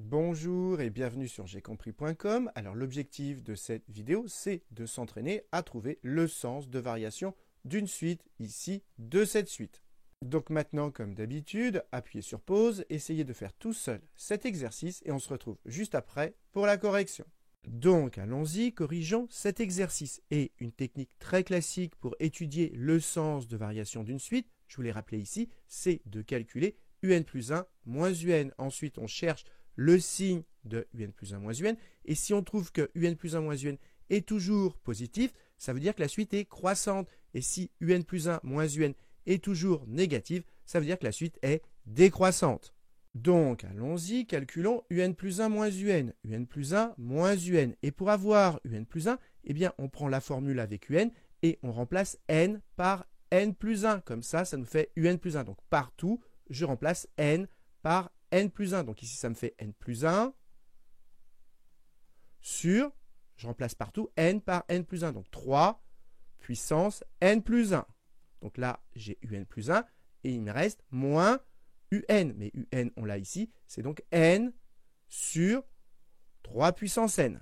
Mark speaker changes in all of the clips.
Speaker 1: Bonjour et bienvenue sur j'aicompris.com. Alors l'objectif de cette vidéo, c'est de s'entraîner à trouver le sens de variation d'une suite, ici de cette suite. Donc maintenant, comme d'habitude, appuyez sur pause, essayez de faire tout seul cet exercice et on se retrouve juste après pour la correction. Donc allons-y, corrigeons cet exercice. Et une technique très classique pour étudier le sens de variation d'une suite, je vous l'ai rappelé ici, c'est de calculer un plus 1 moins un. Ensuite, on cherche le signe de un plus 1 moins un. Et si on trouve que un plus 1 moins un est toujours positif, ça veut dire que la suite est croissante. Et si un plus 1 moins un est toujours négative, ça veut dire que la suite est décroissante. Donc, allons-y, calculons un plus 1 moins un plus 1 moins un. Et pour avoir un plus 1, eh bien, on prend la formule avec un et on remplace n par n plus 1. Comme ça nous fait un plus 1. Donc, partout, je remplace n par n plus 1. Donc ici, ça me fait n plus 1 sur, je remplace partout, n par n plus 1. Donc 3 puissance n plus 1. Donc là, j'ai un plus 1 et il me reste moins un. Mais un, on l'a ici, c'est donc n sur 3 puissance n.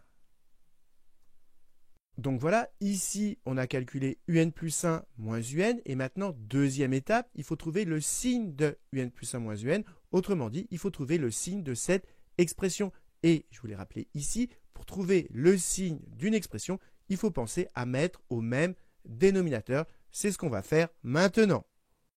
Speaker 1: Donc voilà, ici, on a calculé un plus 1 moins un. Et maintenant, deuxième étape, il faut trouver le signe de un plus 1 moins un. Autrement dit, il faut trouver le signe de cette expression. Et je vous l'ai rappelé ici, pour trouver le signe d'une expression, il faut penser à mettre au même dénominateur. C'est ce qu'on va faire maintenant.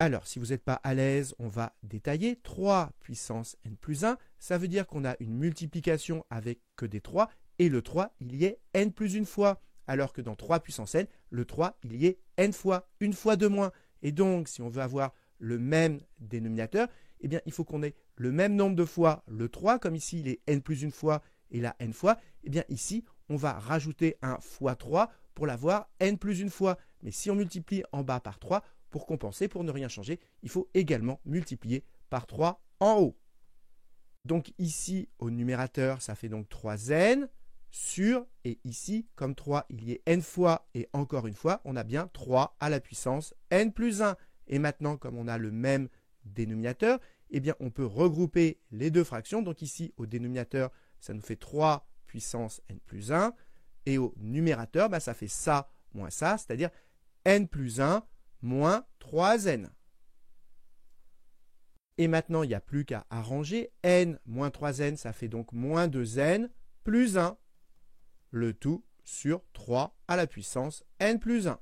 Speaker 1: Alors, si vous n'êtes pas à l'aise, on va détailler. 3 puissance n plus 1, ça veut dire qu'on a une multiplication avec que des 3. Et le 3, il y est n plus une fois. Alors que dans 3 puissance n, le 3, il y est n fois, une fois de moins. Et donc, si on veut avoir le même dénominateur, eh bien, il faut qu'on ait le même nombre de fois le 3, comme ici, il est n plus une fois et là, n fois. Eh bien, ici, on va rajouter un fois 3 pour l'avoir n plus une fois. Mais si on multiplie en bas par 3, pour compenser, pour ne rien changer, il faut également multiplier par 3 en haut. Donc ici, au numérateur, ça fait donc 3n sur, et ici, comme 3, il y est n fois et encore une fois, on a bien 3 à la puissance n plus 1. Et maintenant, comme on a le même dénominateur, eh bien, on peut regrouper les deux fractions. Donc ici, au dénominateur, ça nous fait 3 puissance n plus 1. Et au numérateur, ça fait ça moins ça, c'est-à-dire n plus 1 moins 3n. Et maintenant, il n'y a plus qu'à arranger. N moins 3n, ça fait donc moins 2n plus 1. Le tout sur 3 à la puissance n plus 1.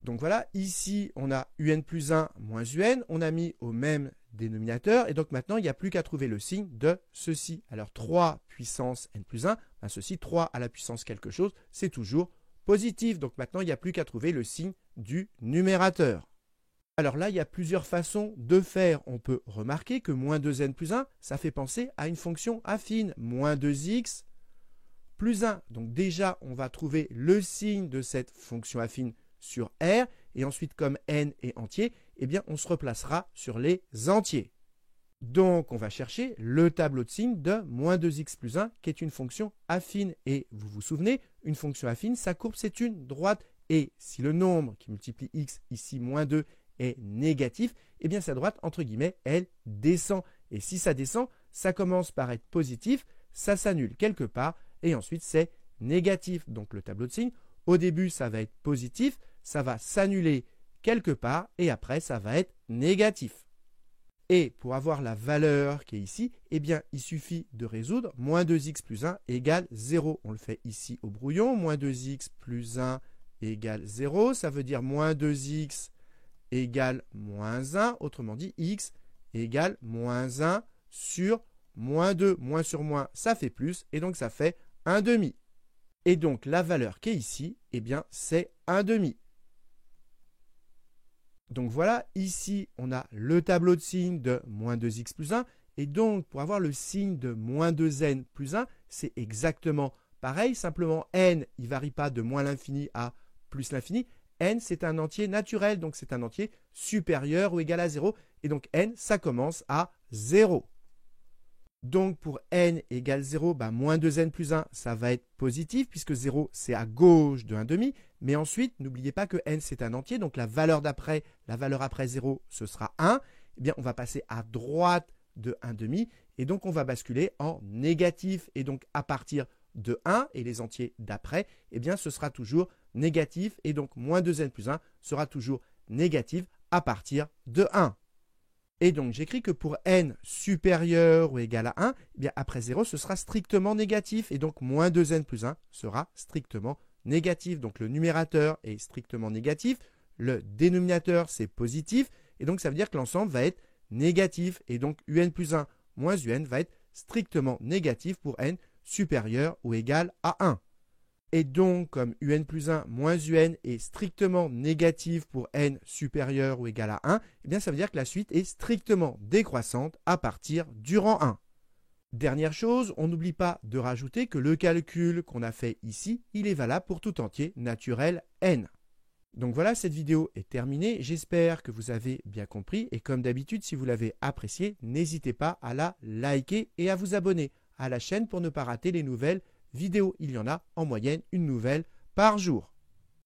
Speaker 1: Donc voilà, ici, on a un plus 1 moins un. On a mis au même dénominateur. Et donc maintenant, il n'y a plus qu'à trouver le signe de ceci. Alors 3 puissance n plus 1, ceci, 3 à la puissance quelque chose, c'est toujours positif. Donc maintenant, il n'y a plus qu'à trouver le signe du numérateur. Alors là, il y a plusieurs façons de faire. On peut remarquer que moins 2n plus 1, ça fait penser à une fonction affine. Moins 2x plus 1. Donc déjà, on va trouver le signe de cette fonction affine sur R. Et ensuite, comme n est entier, eh bien, on se replacera sur les entiers. Donc, on va chercher le tableau de signes de moins 2x plus 1, qui est une fonction affine. Et vous vous souvenez, une fonction affine, sa courbe, c'est une droite. Et si le nombre qui multiplie x, ici moins 2, est négatif, eh bien, sa droite, entre guillemets, elle descend. Et si ça descend, ça commence par être positif, ça s'annule quelque part, et ensuite, c'est négatif. Donc, le tableau de signes, au début, ça va être positif, ça va s'annuler quelque part, et après, ça va être négatif. Et pour avoir la valeur qui est ici, eh bien, il suffit de résoudre moins 2x plus 1 égale 0. On le fait ici au brouillon. Moins 2x plus 1 égale 0. Ça veut dire moins 2x égale moins 1. Autrement dit, x égale moins 1 sur moins 2. Moins sur moins, ça fait plus. Et donc, ça fait 1 demi. Et donc, la valeur qui est ici, eh bien, c'est 1 demi. Donc voilà, ici, on a le tableau de signes de moins 2x plus 1. Et donc, pour avoir le signe de moins 2n plus 1, c'est exactement pareil. Simplement, n, il ne varie pas de moins l'infini à plus l'infini. N, c'est un entier naturel, donc c'est un entier supérieur ou égal à 0. Et donc, n, ça commence à 0. Donc, pour n égale 0, moins 2n plus 1, ça va être positif, puisque 0, c'est à gauche de 1 demi. Mais ensuite, n'oubliez pas que n, c'est un entier, donc la valeur après 0, ce sera 1. Eh bien, on va passer à droite de 1/2 et donc on va basculer en négatif. Et donc à partir de 1 et les entiers d'après, eh bien ce sera toujours négatif et donc moins 2n plus 1 sera toujours négatif à partir de 1. Et donc j'écris que pour n supérieur ou égal à 1, eh bien après 0 ce sera strictement négatif et donc moins 2n plus 1 sera strictement négatif. Donc le numérateur est strictement négatif, le dénominateur c'est positif et donc ça veut dire que l'ensemble va être négatif et donc un plus 1 moins un va être strictement négatif pour n supérieur ou égal à 1. Et donc, comme un plus 1 moins un est strictement négatif pour n supérieur ou égal à 1, eh bien ça veut dire que la suite est strictement décroissante à partir du rang 1. Dernière chose, on n'oublie pas de rajouter que le calcul qu'on a fait ici, il est valable pour tout entier naturel n. Donc voilà, cette vidéo est terminée. J'espère que vous avez bien compris et comme d'habitude, si vous l'avez apprécié, n'hésitez pas à la liker et à vous abonner à la chaîne pour ne pas rater les nouvelles vidéos. Il y en a en moyenne une nouvelle par jour.